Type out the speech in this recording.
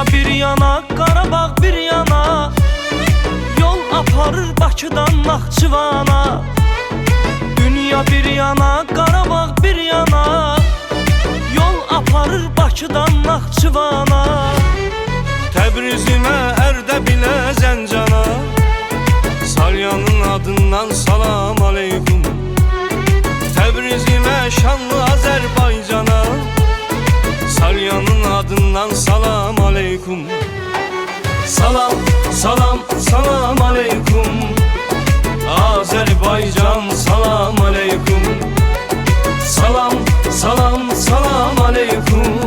Dünya bir yana, Qarabağ bir yana, yol aparır Bakıdan Naxçıvana. Dünya bir yana, Qarabağ bir yana, yol aparır Bakıdan Naxçıvana. Təbrizimə, Ərdəbilə, Zəncana, Salyanın adından salam aleykum. Təbrizimə, şanlı Azərbaycana, Salyanın adından salam aleykum. Salam, salam, salam aleykum. Azərbaycan salam aleykum. Salam, salam, salam aleykum.